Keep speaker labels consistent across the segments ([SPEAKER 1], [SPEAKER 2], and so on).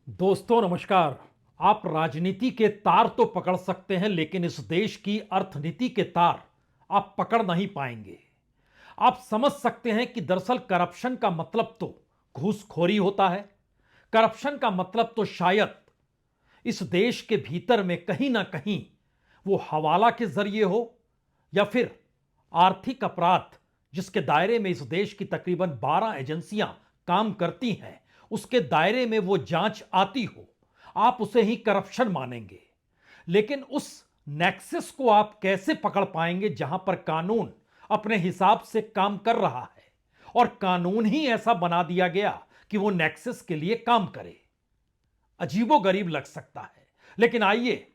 [SPEAKER 1] दोस्तों नमस्कार। आप राजनीति के तार तो पकड़ सकते हैं, लेकिन इस देश की अर्थनीति के तार आप पकड़ नहीं पाएंगे। आप समझ सकते हैं कि दरअसल करप्शन का मतलब तो घूसखोरी होता है। करप्शन का मतलब तो शायद इस देश के भीतर में कहीं ना कहीं वो हवाला के जरिए हो, या फिर आर्थिक अपराध जिसके दायरे में इस देश की तकरीबन 12 एजेंसियां काम करती हैं, उसके दायरे में वो जांच आती हो। आप उसे ही करप्शन मानेंगे। लेकिन उस नेक्सस को आप कैसे पकड़ पाएंगे जहां पर कानून अपने हिसाब से काम कर रहा है और कानून ही ऐसा बना दिया गया कि वो नेक्सस के लिए काम करे। अजीबोगरीब लग सकता है, लेकिन आइए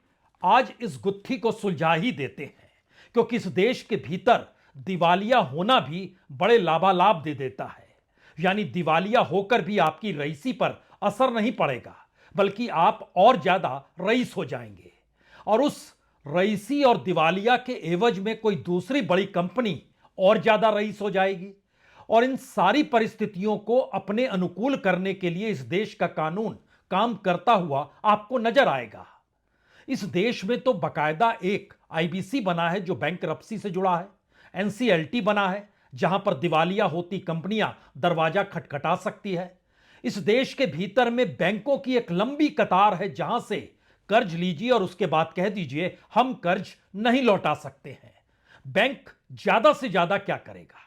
[SPEAKER 1] आज इस गुत्थी को सुलझा ही देते हैं, क्योंकि इस देश के भीतर दिवालिया होना भी बड़े लाभालाभ दे देता है। यानी दिवालिया होकर भी आपकी रईसी पर असर नहीं पड़ेगा, बल्कि आप और ज्यादा रईस हो जाएंगे। और उस रईसी और दिवालिया के एवज में कोई दूसरी बड़ी कंपनी और ज्यादा रईस हो जाएगी। और इन सारी परिस्थितियों को अपने अनुकूल करने के लिए इस देश का कानून काम करता हुआ आपको नजर आएगा। इस देश में तो बकायदा एक आईबीसी बना है जो बैंकरप्सी से जुड़ा है। एनसीएलटी बना है जहां पर दिवालिया होती कंपनियां दरवाजा खटखटा सकती है। इस देश के भीतर में बैंकों की एक लंबी कतार है जहां से कर्ज लीजिए और उसके बाद कह दीजिए हम कर्ज नहीं लौटा सकते हैं। बैंक ज्यादा से ज्यादा क्या करेगा?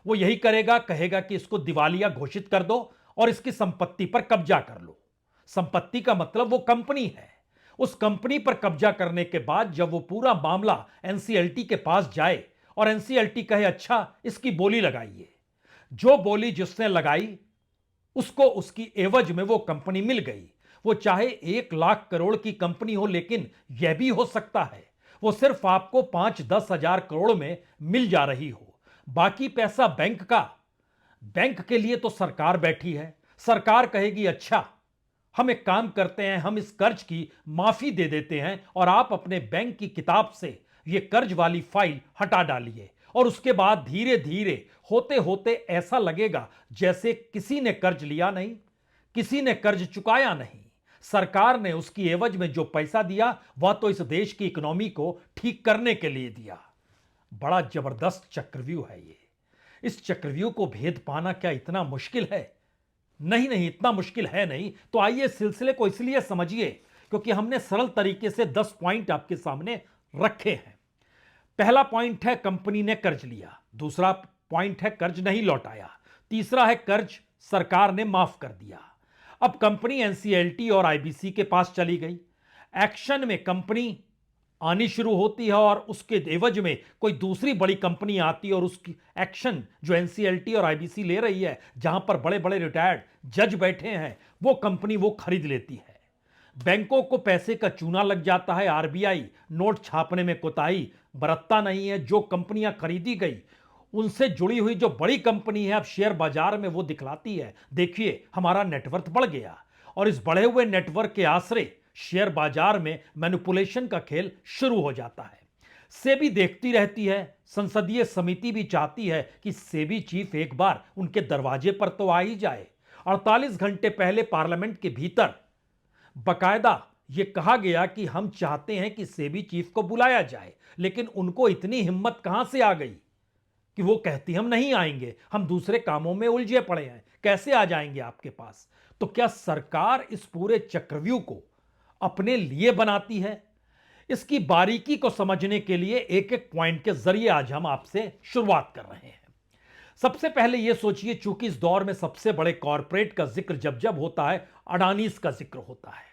[SPEAKER 1] वो यही करेगा, कहेगा कि इसको दिवालिया घोषित कर दो और इसकी संपत्ति पर कब्जा कर लो। संपत्ति का मतलब वो कंपनी है। उस कंपनी पर कब्जा करने के बाद जब वो पूरा मामला एनसीएलटी के पास जाए और एनसीएलटी कहे अच्छा इसकी बोली लगाइए, जो बोली जिसने लगाई उसको उसकी एवज में वो कंपनी मिल गई। वो चाहे 1 लाख करोड़ की कंपनी हो, लेकिन यह भी हो सकता है वो सिर्फ आपको 5-10 हजार करोड़ में मिल जा रही हो। बाकी पैसा बैंक का। बैंक के लिए तो सरकार बैठी है। सरकार कहेगी अच्छा हम एक काम करते हैं, हम इस कर्ज की माफी दे देते हैं और आप अपने बैंक की किताब से ये कर्ज वाली फाइल हटा डालिए। और उसके बाद धीरे धीरे होते होते ऐसा लगेगा जैसे किसी ने कर्ज लिया नहीं, किसी ने कर्ज चुकाया नहीं। सरकार ने उसकी एवज में जो पैसा दिया वह तो इस देश की इकोनॉमी को ठीक करने के लिए दिया। बड़ा जबरदस्त चक्रव्यूह है ये। इस चक्रव्यूह को भेद पाना क्या इतना मुश्किल है? नहीं नहीं, इतना मुश्किल है नहीं। तो आइए सिलसिले को इसलिए समझिए क्योंकि हमने सरल तरीके से 10 पॉइंट आपके सामने रखे हैं। पहला पॉइंट है कंपनी ने कर्ज लिया। दूसरा पॉइंट है कर्ज नहीं लौटाया। तीसरा है कर्ज सरकार ने माफ कर दिया। अब कंपनी एनसीएलटी और आईबीसी के पास चली गई। एक्शन में कंपनी आनी शुरू होती है और उसके एवज में कोई दूसरी बड़ी कंपनी आती है और उसकी एक्शन जो एनसीएलटी और आईबीसी ले रही है, जहां पर बड़े बड़े रिटायर्ड जज बैठे हैं, वो कंपनी वो खरीद लेती है। बैंकों को पैसे का चूना लग जाता है। आरबीआई नोट छापने में कोताही बरतता नहीं है। जो कंपनियां खरीदी गई उनसे जुड़ी हुई जो बड़ी कंपनी है अब शेयर बाजार में वो दिखलाती है, देखिए हमारा नेटवर्थ बढ़ गया। और इस बढ़े हुए नेटवर्क के आसरे शेयर बाजार में मैनिपुलेशन का खेल शुरू हो जाता है। सेबी देखती रहती है। संसदीय समिति भी चाहती है कि सेबी चीफ एक बार उनके दरवाजे पर तो आ ही जाए। 48 घंटे पहले पार्लियामेंट के भीतर बकायदा यह कहा गया कि हम चाहते हैं कि सेबी चीफ को बुलाया जाए, लेकिन उनको इतनी हिम्मत कहां से आ गई कि वो कहती हम नहीं आएंगे, हम दूसरे कामों में उलझे पड़े हैं, कैसे आ जाएंगे आपके पास? तो क्या सरकार इस पूरे चक्रव्यूह को अपने लिए बनाती है? इसकी बारीकी को समझने के लिए एक एक पॉइंट के जरिए आज हम आपसे शुरुआत कर रहे हैं। सबसे पहले यह सोचिए, चूंकि इस दौर में सबसे बड़े कॉरपोरेट का जिक्र जब जब होता है, अडानीज का जिक्र होता है।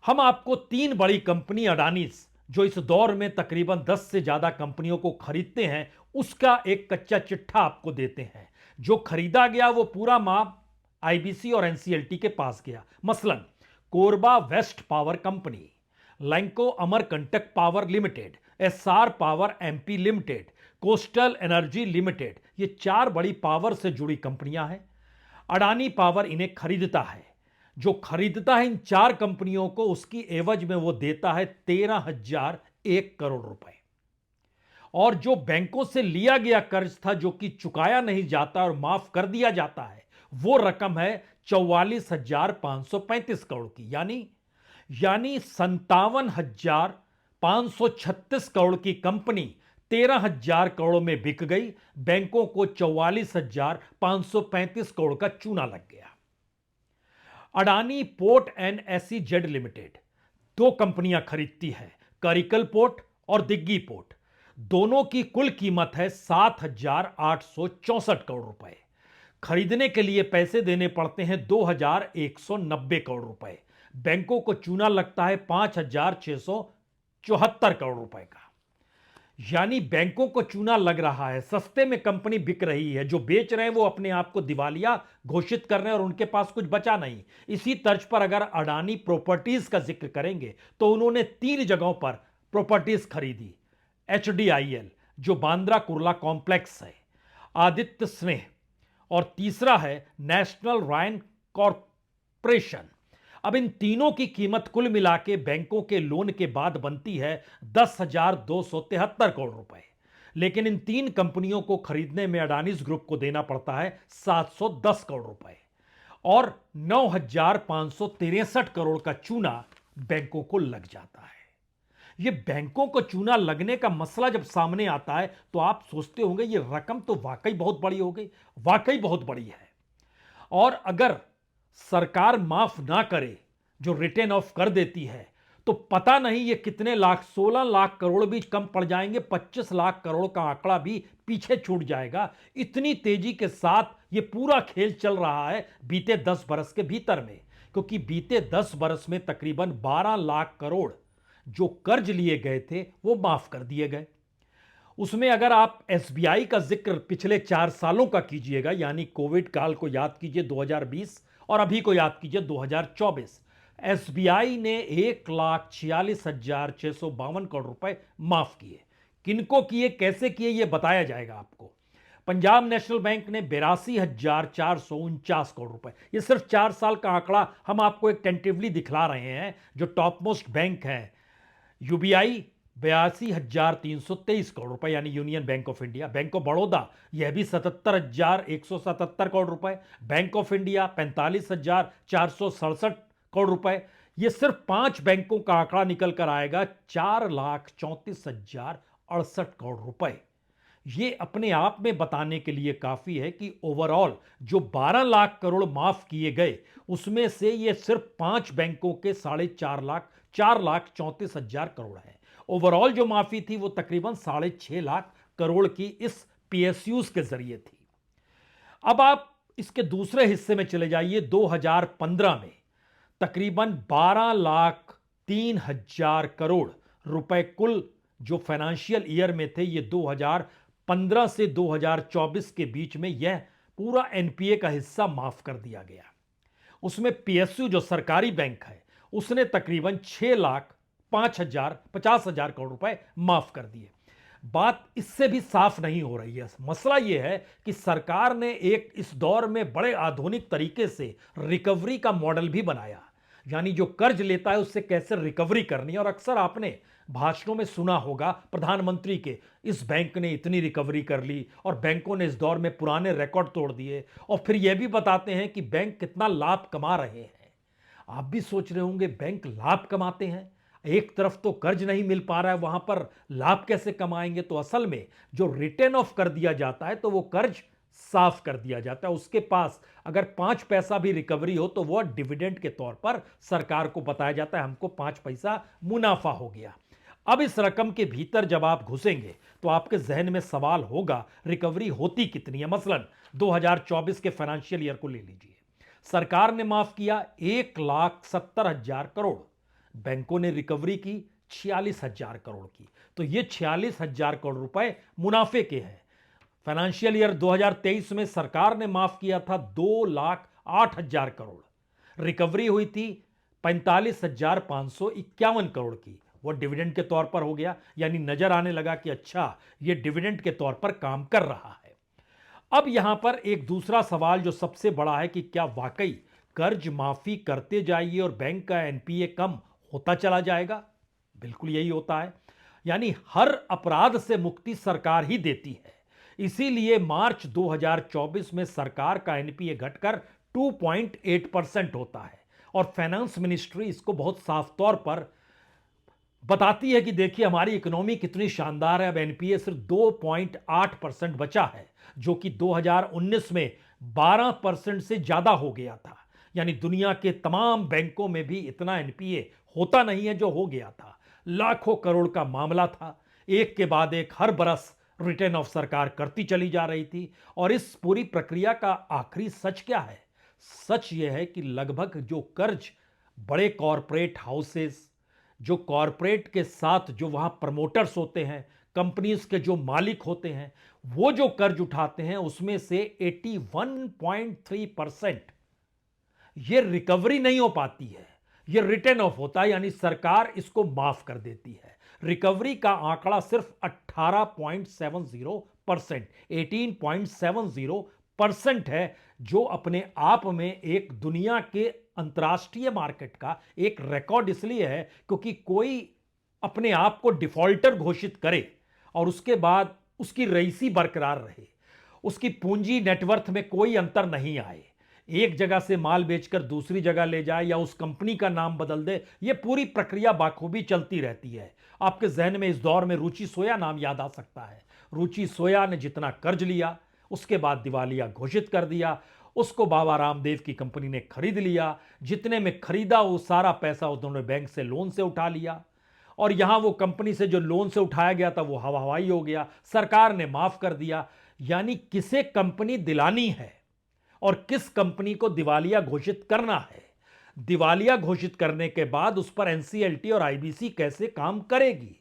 [SPEAKER 1] हम आपको 3 बड़ी कंपनी अडानीज जो इस दौर में तकरीबन 10 से ज्यादा कंपनियों को खरीदते हैं, उसका एक कच्चा चिट्ठा आपको देते हैं। जो खरीदा गया वो पूरा माप आईबीसी और एनसीएलटी के पास गया। मसलन Korba west power company, Lanco Amarkantak power limited, SR power MP limited, coastal energy limited, ये 4 बड़ी पावर से जुड़ी कंपनियां हैं। अडानी पावर इन्हें खरीदता है। जो खरीदता है इन 4 कंपनियों को, उसकी एवज में वो देता है 13,001 करोड़ रुपए। और जो बैंकों से लिया गया कर्ज था जो कि चुकाया नहीं जाता और माफ कर दिया जाता है, वो रकम है 44,535 करोड़ की, यानी 57,536 करोड़ की कंपनी 13,000 करोड़ में बिक गई। बैंकों को 44,535 करोड़ का चूना लग गया। Adani port and SEZ limited दो कंपनियां खरीदती है, करिकल पोर्ट और दिग्गी पोर्ट। दोनों की कुल कीमत है 7,864 करोड़ रुपए। खरीदने के लिए पैसे देने पड़ते हैं 2,190 करोड़ रुपए। बैंकों को चूना लगता है 5,674 करोड़ रुपए का। यानी बैंकों को चूना लग रहा है, सस्ते में कंपनी बिक रही है। जो बेच रहे हैं वो अपने आप को दिवालिया घोषित कर रहे हैं और उनके पास कुछ बचा नहीं। इसी तर्ज पर अगर अडानी प्रॉपर्टीज का जिक्र करेंगे तो उन्होंने 3 जगहों पर प्रॉपर्टीज खरीदी। HDIL जो बांद्रा कुर्ला कॉम्प्लेक्स है, आदित्य स्नेह और तीसरा है नेशनल रायन कॉरपोरेशन। अब इन तीनों की कीमत कुल मिला के बैंकों के लोन के बाद बनती है 10,273 करोड़ रुपए। लेकिन इन 3 कंपनियों को खरीदने में अडानीज ग्रुप को देना पड़ता है 710 करोड़ रुपए और 9,563 करोड़ का चूना बैंकों को लग जाता है। यह बैंकों को चूना लगने का मसला जब सामने आता है तो आप सोचते होंगे यह रकम तो वाकई बहुत बड़ी हो गई, वाकई बहुत बड़ी है। और अगर सरकार माफ ना करे, जो रिटर्न ऑफ कर देती है, तो पता नहीं ये कितने लाख, 16 लाख करोड़ भी कम पड़ जाएंगे, 25 लाख करोड़ का आंकड़ा भी पीछे छूट जाएगा। इतनी तेजी के साथ ये पूरा खेल चल रहा है बीते 10 बरस के भीतर में, क्योंकि बीते 10 बरस में तकरीबन 12 लाख करोड़ जो कर्ज लिए गए थे वो माफ कर दिए गए। उसमें अगर आप SBI का जिक्र पिछले 4 सालों का कीजिएगा, यानी कोविड काल को याद कीजिए 2020 और अभी को याद कीजिए 2024, SBI ने 1,46,652 करोड़ रुपए माफ किए। किनको किए, कैसे किए, यह बताया जाएगा आपको। पंजाब नेशनल बैंक ने 82,449 करोड़ रुपए, यह सिर्फ 4 साल का आंकड़ा हम आपको एक टेंटिवली दिखला रहे हैं। जो टॉप मोस्ट बैंक है, UBI 82,323 करोड़ रुपए, यानी union bank of India. Bank of Baroda यह भी 77,177 करोड़ रुपए। बैंक ऑफ इंडिया 45,467 करोड़ रुपए। यह सिर्फ 5 बैंकों का आंकड़ा निकल कर आएगा 4,34,068 करोड़ रुपए। यह अपने आप में बताने के लिए काफी है कि ओवरऑल जो 12 लाख करोड़ माफ किए गए, उसमें से यह सिर्फ 5 बैंकों के 4,34,000 करोड़ है। ओवरऑल जो माफी थी वो तकरीबन 6.5 लाख करोड़ की इस PSUs के जरिए थी। अब आप इसके दूसरे हिस्से में चले जाइए। 2015 में तकरीबन 12,03,000 करोड़ रुपए कुल जो फाइनेंशियल ईयर में थे, ये 2015 से 2024 के बीच में यह पूरा NPA का हिस्सा माफ कर दिया गया। उसमें PSU जो सरकारी बैंक है उसने तकरीबन 6,50,000 करोड़ रुपए माफ कर दिए। बात इससे भी साफ नहीं हो रही है। मसला यह है कि सरकार ने एक इस दौर में बड़े आधुनिक तरीके से रिकवरी का मॉडल भी बनाया, यानी जो कर्ज लेता है उससे कैसे रिकवरी करनी है। और अक्सर आपने भाषणों में सुना होगा प्रधानमंत्री के, इस बैंक ने इतनी रिकवरी कर ली और बैंकों ने इस दौर में पुराने रिकॉर्ड तोड़ दिए, और फिर यह भी बताते हैं कि बैंक कितना लाभ कमा रहे हैं। आप भी सोच रहे होंगे बैंक लाभ कमाते हैं, एक तरफ तो कर्ज नहीं मिल पा रहा है, वहां पर लाभ कैसे कमाएंगे। तो असल में जो रिटर्न ऑफ कर दिया जाता है तो वो कर्ज साफ कर दिया जाता है। उसके पास अगर 5 पैसा भी रिकवरी हो तो वह डिविडेंड के तौर पर सरकार को बताया जाता है, हमको 5 पैसा मुनाफा हो गया। अब इस रकम के भीतर जब आप घुसेंगे तो आपके जहन में सवाल होगा रिकवरी होती कितनी है। मसलन 2024 के फाइनेंशियल ईयर को ले लीजिए, सरकार ने माफ किया 1,70,000 करोड़, बैंकों ने रिकवरी की 46,000 करोड़ की। तो ये 46,000 करोड़ रुपए मुनाफे के हैं। फाइनेंशियल ईयर 2023 में सरकार ने माफ किया था 2,08,000 करोड़, रिकवरी हुई थी 45,551 करोड़ की। वो डिविडेंड के तौर पर हो गया, यानी नजर आने लगा कि अच्छा ये डिविडेंड के तौर पर काम कर रहा है। अब यहां पर एक दूसरा सवाल जो सबसे बड़ा है कि क्या वाकई कर्ज माफी करते जाइए और बैंक का NPA कम होता चला जाएगा? बिल्कुल यही होता है, यानी हर अपराध से मुक्ति सरकार ही देती है। इसीलिए मार्च 2024 में सरकार का NPA घटकर 2.8% होता है। और फाइनेंस मिनिस्ट्री इसको बहुत साफ तौर पर बताती है कि देखिए हमारी इकोनॉमी कितनी शानदार है। अब एनपीए सिर्फ 2.8% बचा है, जो कि 2019 में 12% से ज्यादा हो गया था। यानी दुनिया के तमाम बैंकों में भी इतना एनपीए होता नहीं है जो हो गया था। लाखों करोड़ का मामला था, एक के बाद एक हर बरस रिटर्न ऑफ सरकार करती चली जा रही थी। और इस पूरी प्रक्रिया का आखिरी सच क्या है? सच यह है कि लगभग जो कर्ज बड़े कॉरपोरेट हाउसेस, जो कॉरपोरेट के साथ जो वहां प्रमोटर्स होते हैं, कंपनीज के जो मालिक होते हैं, वो जो कर्ज उठाते हैं उसमें से 81.3% ये रिकवरी नहीं हो पाती है, ये रिटर्न ऑफ होता है। यानी सरकार इसको माफ कर देती है। रिकवरी का आंकड़ा सिर्फ 18.70%, 18.70% है, जो अपने आप में एक दुनिया के अंतर्राष्ट्रीय मार्केट का एक रिकॉर्ड इसलिए है क्योंकि कोई अपने आप को डिफॉल्टर घोषित करे और उसके बाद उसकी रईसी बरकरार रहे, उसकी पूंजी नेटवर्थ में कोई अंतर नहीं आए, एक जगह से माल बेचकर दूसरी जगह ले जाए या उस कंपनी का नाम बदल दे, यह पूरी प्रक्रिया बाखूबी चलती रहती है। आपके जहन में इस दौर में रुचि सोया नाम याद आ सकता है। रुचि सोया ने जितना कर्ज लिया, उसके बाद दिवालिया घोषित कर दिया, उसको बाबा रामदेव की कंपनी ने खरीद लिया। जितने में खरीदा वो सारा पैसा उन्होंने बैंक से लोन से उठा लिया, और यहां वो कंपनी से जो लोन से उठाया गया था वो हवा हवाई हो गया, सरकार ने माफ कर दिया। यानी किसे कंपनी दिलानी है और किस कंपनी को दिवालिया घोषित करना है, दिवालिया घोषित करने के बाद उस पर एनसीएलटी और आईबीसी कैसे काम करेगी,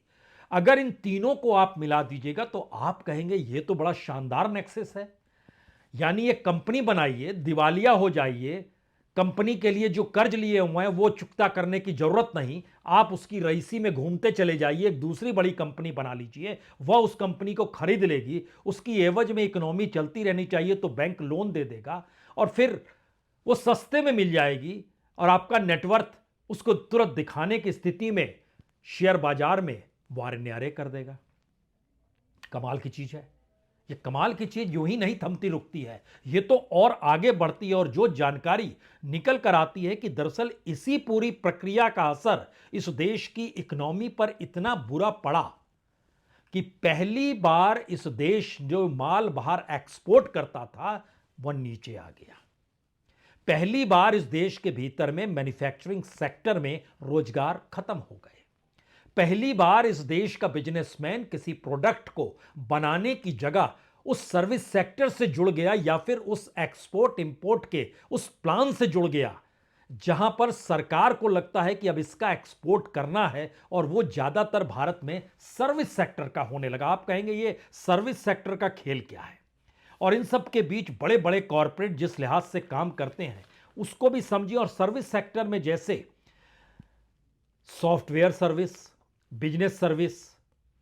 [SPEAKER 1] अगर इन तीनों को आप मिला दीजिएगा तो आप कहेंगे यह तो बड़ा शानदार नेक्सस है। यानी एक कंपनी बनाइए, दिवालिया हो जाइए, कंपनी के लिए जो कर्ज लिए हुए हैं वो चुकता करने की जरूरत नहीं, आप उसकी रईसी में घूमते चले जाइए, एक दूसरी बड़ी कंपनी बना लीजिए, वह उस कंपनी को खरीद लेगी, उसकी एवज में इकोनॉमी चलती रहनी चाहिए तो बैंक लोन दे देगा और फिर वो सस्ते में मिल जाएगी और आपका नेटवर्थ उसको तुरंत दिखाने की स्थिति में शेयर बाजार में वारे न्यारे कर देगा। कमाल की चीज है ये, कमाल की चीज यूं ही नहीं थमती रुकती है, ये तो और आगे बढ़ती है। और जो जानकारी निकल कर आती है कि दरअसल इसी पूरी प्रक्रिया का असर इस देश की इकोनॉमी पर इतना बुरा पड़ा कि पहली बार इस देश जो माल बाहर एक्सपोर्ट करता था वह नीचे आ गया। पहली बार इस देश के भीतर में मैन्युफैक्चरिंग सेक्टर में रोजगार खत्म हो गए। पहली बार इस देश का बिजनेसमैन किसी प्रोडक्ट को बनाने की जगह उस सर्विस सेक्टर से जुड़ गया या फिर उस एक्सपोर्ट इंपोर्ट के उस प्लान से जुड़ गया जहां पर सरकार को लगता है कि अब इसका एक्सपोर्ट करना है, और वो ज्यादातर भारत में सर्विस सेक्टर का होने लगा। आप कहेंगे ये सर्विस सेक्टर का खेल क्या है? और इन सब के बीच बड़े बड़े कॉरपोरेट जिस लिहाज से काम करते हैं उसको भी समझिए। और सर्विस सेक्टर में जैसे software service, business service,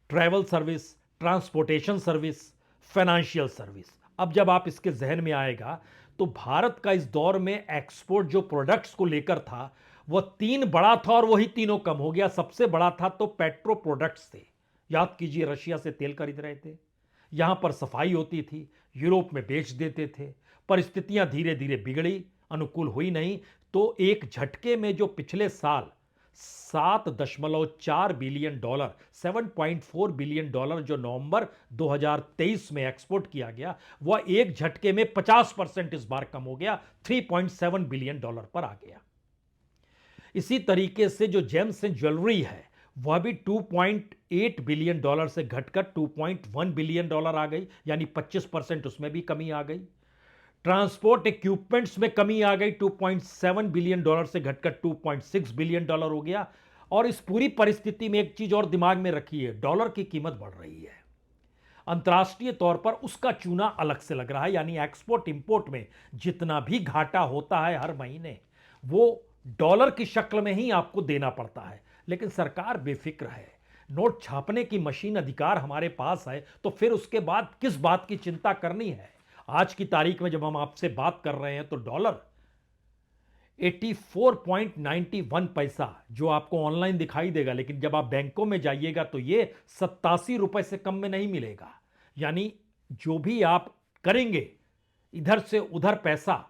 [SPEAKER 1] travel service, transportation service, financial service, अब जब आप इसके जहन में आएगा तो भारत का इस दौर में एक्सपोर्ट जो प्रोडक्ट्स को लेकर था वह तीन बड़ा था और वही तीनों कम हो गया। सबसे बड़ा था तो पेट्रो प्रोडक्ट्स थे, याद कीजिए रशिया से तेल खरीद रहे थे, यहां पर सफाई होती थी, यूरोप में बेच देते थे। परिस्थितियां धीरे धीरे बिगड़ी, अनुकूल हुई नहीं, तो एक झटके में जो पिछले साल 7.4 बिलियन डॉलर, 7.4 बिलियन डॉलर जो नवंबर 2023 में एक्सपोर्ट किया गया, वह एक झटके में 50% इस बार कम हो गया, 3.7 बिलियन डॉलर पर आ गया। इसी तरीके से जो जेम्स एंड ज्वेलरी है वह भी 2.8 बिलियन डॉलर से घटकर 2.1 बिलियन डॉलर आ गई, यानी 25% उसमें भी कमी आ गई। ट्रांसपोर्ट इक्विपमेंट्स में कमी आ गई, 2.7 बिलियन डॉलर से घटकर 2.6 बिलियन डॉलर हो गया। और इस पूरी परिस्थिति में एक चीज और दिमाग में रखिए, डॉलर की कीमत बढ़ रही है, अंतर्राष्ट्रीय तौर पर उसका चूना अलग से लग रहा है। यानी एक्सपोर्ट इंपोर्ट में जितना भी घाटा होता है हर महीने वो डॉलर की शक्ल में ही आपको देना पड़ता है। लेकिन सरकार बेफिक्र है, नोट छापने की मशीन अधिकार हमारे पास है, तो फिर उसके बाद किस बात की चिंता करनी है? आज की तारीख में जब हम आपसे बात कर रहे हैं तो डॉलर 84.91 पैसा जो आपको ऑनलाइन दिखाई देगा, लेकिन जब आप बैंकों में जाइएगा तो ये 87 रुपए से कम में नहीं मिलेगा। यानी जो भी आप करेंगे इधर से उधर पैसा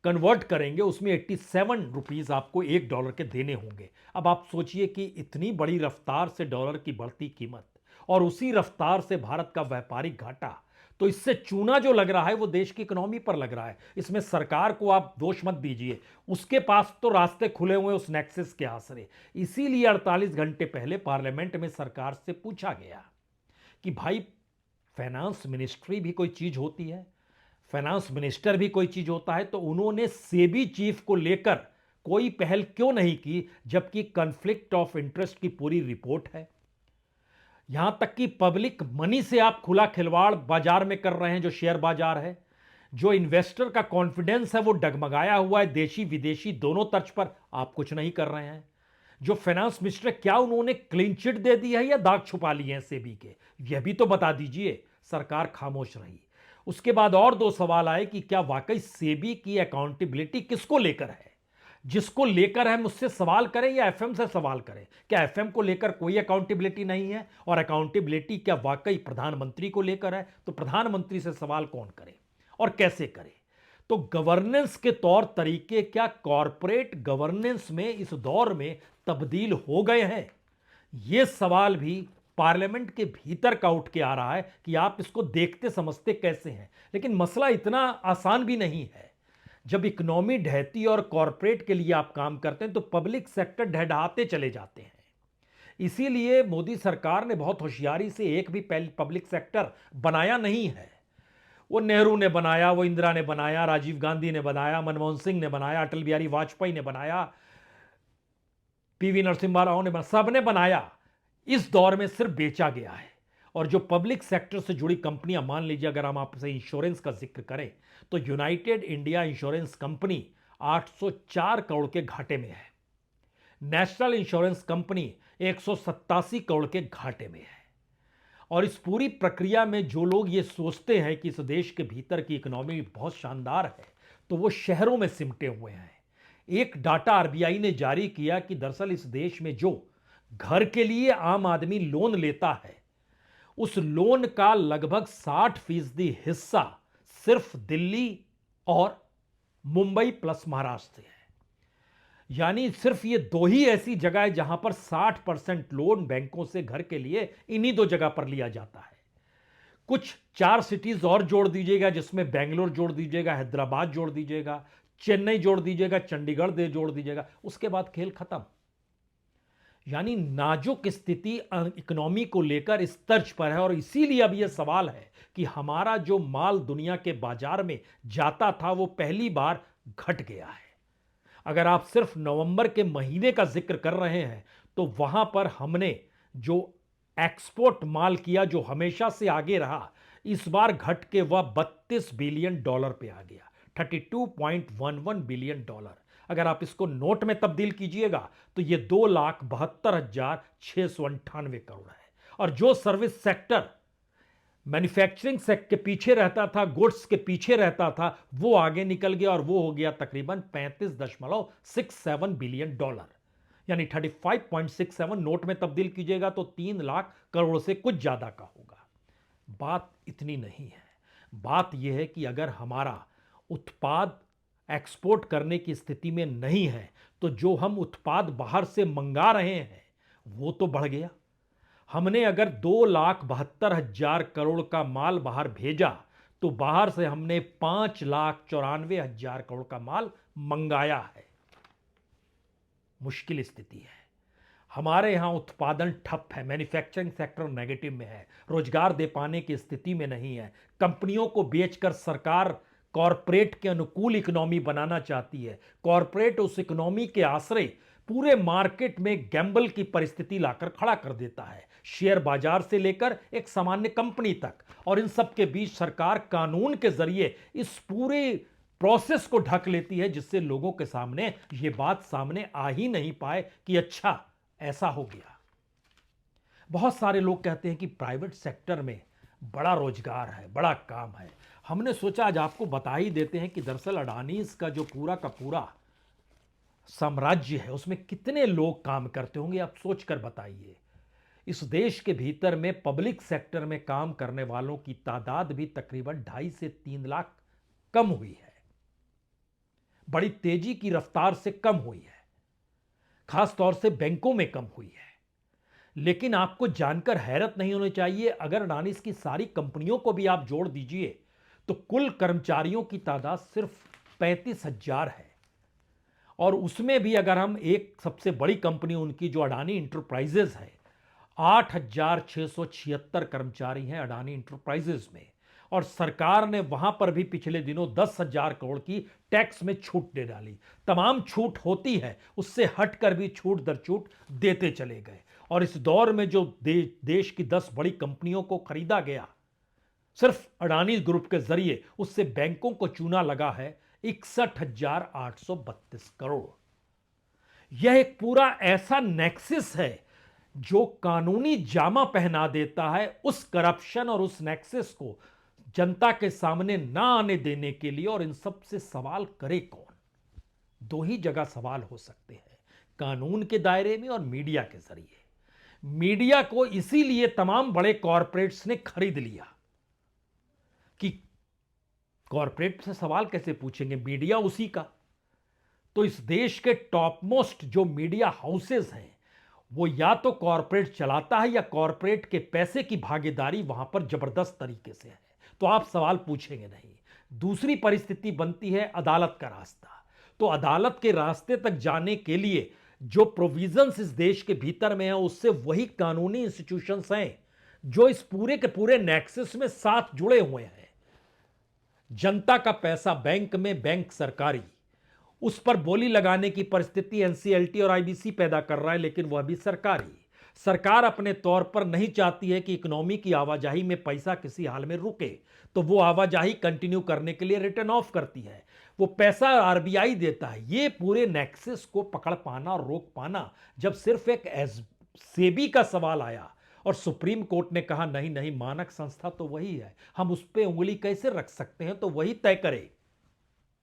[SPEAKER 1] कन्वर्ट करेंगे उसमें 87 रुपीस आपको $1 के देने होंगे। अब आप सोचिए कि इतनी बड़ी रफ्तार से डॉलर की बढ़ती कीमत और उसी रफ्तार से भारत का व्यापारिक घाटा, तो इससे चूना जो लग रहा है वो देश की इकोनॉमी पर लग रहा है। इसमें सरकार को आप दोष मत दीजिए, उसके पास तो रास्ते खुले हुए उस नेक्सस के आसरे। इसीलिए 48 घंटे पहले पार्लियामेंट में सरकार से पूछा गया कि भाई फाइनेंस मिनिस्ट्री भी कोई चीज होती है, फाइनेंस मिनिस्टर भी कोई चीज होता है, तो उन्होंने सेबी चीफ को लेकर कोई पहल क्यों नहीं की, जबकि कॉन्फ्लिक्ट ऑफ इंटरेस्ट की पूरी रिपोर्ट है। यहां तक कि पब्लिक मनी से आप खुला खिलवाड़ बाजार में कर रहे हैं, जो शेयर बाजार है, जो इन्वेस्टर का कॉन्फिडेंस है वो डगमगाया हुआ है, देशी विदेशी दोनों तर्ज पर। आप कुछ नहीं कर रहे हैं। जो फाइनेंस मिनिस्टर, क्या उन्होंने क्लीन चिट दे दी है या दाग छुपा लिए हैं सेबी के, यह भी तो बता दीजिए। सरकार खामोश रही। उसके बाद और दो सवाल आए कि क्या वाकई सेबी की अकाउंटेबिलिटी किसको लेकर है। जिसको लेकर है मुझसे सवाल करें या एफएम से सवाल करें। क्या एफएम को लेकर कोई अकाउंटेबिलिटी नहीं है? और अकाउंटेबिलिटी क्या वाकई प्रधानमंत्री को लेकर है? तो प्रधानमंत्री से सवाल कौन करे और कैसे करे? तो गवर्नेंस के तौर तरीके क्या कॉरपोरेट गवर्नेंस में इस दौर में तब्दील हो गए हैं? यह सवाल भी पार्लियामेंट के भीतर का उठ के आ रहा है कि आप इसको देखते समझते कैसे हैं। लेकिन मसला इतना आसान भी नहीं है। जब इकोनॉमी ढहती और कॉरपोरेट के लिए आप काम करते हैं तो पब्लिक सेक्टर ढहढाते चले जाते हैं। इसीलिए मोदी सरकार ने बहुत होशियारी से एक भी पब्लिक सेक्टर बनाया नहीं है। वो नेहरू ने बनाया, वो इंदिरा ने बनाया, राजीव गांधी ने बनाया, मनमोहन सिंह ने बनाया, अटल बिहारी वाजपेयी ने बनाया, पीवी नरसिम्हा राव ने बनाया, सबने बनाया। इस दौर में सिर्फ बेचा गया है। और जो पब्लिक सेक्टर से जुड़ी कंपनियां, मान लीजिए अगर हम आपसे इंश्योरेंस का जिक्र करें तो United India insurance company 804 crore के घाटे में है। नेशनल इंश्योरेंस कंपनी 187 करोड़ के घाटे में है। और इस पूरी प्रक्रिया में जो लोग ये सोचते हैं कि इस देश के भीतर की इकोनॉमी बहुत शानदार है, तो वो शहरों में सिमटे हुए हैं। एक डाटा आरबीआई ने जारी किया कि दरअसल इस देश में जो घर के लिए आम आदमी लोन लेता है, उस लोन का लगभग 60% हिस्सा सिर्फ दिल्ली और मुंबई प्लस महाराष्ट्र से है। यानी सिर्फ ये दो ही ऐसी जगह है जहां पर 60% लोन बैंकों से घर के लिए इन्हीं दो जगह पर लिया जाता है। कुछ 4 सिटीज और जोड़ दीजिएगा, जिसमें बेंगलोर जोड़ दीजिएगा, हैदराबाद जोड़ दीजिएगा, चेन्नई जोड़ दीजिएगा, चंडीगढ़ दे जोड़ दीजिएगा, उसके बाद खेल खत्म। यानी नाजुक स्थिति इकोनॉमी को लेकर इस तर्ज पर है। और इसीलिए अब यह सवाल है कि हमारा जो माल दुनिया के बाजार में जाता था वो पहली बार घट गया है। अगर आप सिर्फ नवंबर के महीने का जिक्र कर रहे हैं तो वहां पर हमने जो एक्सपोर्ट माल किया, जो हमेशा से आगे रहा, इस बार घट के वह $32 बिलियन पे आ गया, $32.11 बिलियन। अगर आप इसको नोट में तब्दील कीजिएगा तो यह 2,72,698 करोड़ है। और जो सर्विस सेक्टर मैन्युफैक्चरिंग सेक्टर के पीछे रहता था, गुड्स के पीछे रहता था, वो आगे निकल गया और वो हो गया तकरीबन $35.67 बिलियन। यानी 35.67 नोट में तब्दील कीजिएगा तो 3 लाख करोड़ से कुछ ज्यादा का होगा। बात इतनी नहीं है। बात यह है कि अगर हमारा उत्पाद एक्सपोर्ट करने की स्थिति में नहीं है तो जो हम उत्पाद बाहर से मंगा रहे हैं वो तो बढ़ गया। हमने अगर 2,72,000 करोड़ का माल बाहर भेजा तो बाहर से हमने 5,94,000 करोड़ का माल मंगाया है। मुश्किल स्थिति है। हमारे यहां उत्पादन ठप है, मैन्युफैक्चरिंग सेक्टर नेगेटिव में है, रोजगार दे पाने की स्थिति में नहीं है। कंपनियों को बेचकर सरकार कॉरपोरेट के अनुकूल इकोनॉमी बनाना चाहती है। कॉरपोरेट उस इकोनॉमी के आश्रय पूरे मार्केट में गैम्बल की परिस्थिति लाकर खड़ा कर देता है, शेयर बाजार से लेकर एक सामान्य कंपनी तक। और इन सब के बीच सरकार कानून के जरिए इस पूरे प्रोसेस को ढक लेती है, जिससे लोगों के सामने यह बात सामने आ ही नहीं पाए कि अच्छा ऐसा हो गया। बहुत सारे लोग कहते हैं कि प्राइवेट सेक्टर में बड़ा रोजगार है, बड़ा काम है। हमने सोचा आज आपको बता ही देते हैं कि दरअसल अडानीज का जो पूरा का पूरा साम्राज्य है उसमें कितने लोग काम करते होंगे, आप सोचकर बताइए। इस देश के भीतर में पब्लिक सेक्टर में काम करने वालों की तादाद भी तकरीबन 2.5 से 3 लाख कम हुई है। बड़ी तेजी की रफ्तार से कम हुई है, खासतौर से बैंकों में कम हुई है। लेकिन आपको जानकर हैरत नहीं होनी चाहिए, अगर अडानी की सारी कंपनियों को भी आप जोड़ दीजिए तो कुल कर्मचारियों की तादाद सिर्फ 35,000 है। और उसमें भी अगर हम एक सबसे बड़ी कंपनी उनकी जो अडानी इंटरप्राइजेज है, 8,676 कर्मचारी हैं अडानी इंटरप्राइजेज में। और सरकार ने वहां पर भी पिछले दिनों 10,000 करोड़ की टैक्स में छूट दे डाली। तमाम छूट होती है, उससे हटकर भी छूट दर छूट देते चले गए। और इस दौर में जो देश की 10 बड़ी कंपनियों को खरीदा गया सिर्फ अडानी ग्रुप के जरिए, उससे बैंकों को चूना लगा है 61,832 करोड़। यह एक पूरा ऐसा नेक्सस है जो कानूनी जामा पहना देता है उस करप्शन और उस नेक्सस को जनता के सामने ना आने देने के लिए। और इन सब से सवाल करे कौन? दो ही जगह सवाल हो सकते हैं, कानून के दायरे में और मीडिया के जरिए। मीडिया को इसीलिए तमाम बड़े कॉरपोरेट्स ने खरीद लिया कि कॉरपोरेट से सवाल कैसे पूछेंगे, मीडिया उसी का। तो इस देश के टॉप मोस्ट जो मीडिया हाउसेस हैं, वो या तो कॉरपोरेट चलाता है या कॉरपोरेट के पैसे की भागीदारी वहां पर जबरदस्त तरीके से है। तो आप सवाल पूछेंगे नहीं। दूसरी परिस्थिति बनती है अदालत का रास्ता। तो अदालत के रास्ते तक जाने के लिए जो प्रोविजंस इस देश के भीतर में है, उससे वही कानूनी इंस्टीट्यूशंस हैं जो इस पूरे के पूरे नेक्सस में साथ जुड़े हुए हैं। जनता का पैसा बैंक में, बैंक सरकारी, उस पर बोली लगाने की परिस्थिति एनसीएलटी और आईबीसी पैदा कर रहा है, लेकिन वह भी सरकारी। सरकार अपने तौर पर नहीं चाहती है कि इकोनॉमी की आवाजाही में पैसा किसी हाल में रुके, तो वो आवाजाही कंटिन्यू करने के लिए रिटर्न ऑफ करती है, वो पैसा आरबीआई देता है। ये पूरे नेक्सस को पकड़ पाना और रोक पाना, जब सिर्फ एक सेबी का सवाल आया और सुप्रीम कोर्ट ने कहा नहीं नहीं, मानक संस्था तो वही है, हम उस पर उंगली कैसे रख सकते हैं, तो वही तय करे।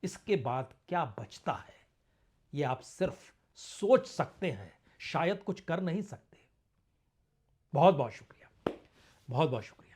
[SPEAKER 1] इसके बाद क्या बचता है ये आप सिर्फ सोच सकते हैं, शायद कुछ कर नहीं सकते। बहुत बहुत शुक्रिया, बहुत बहुत शुक्रिया।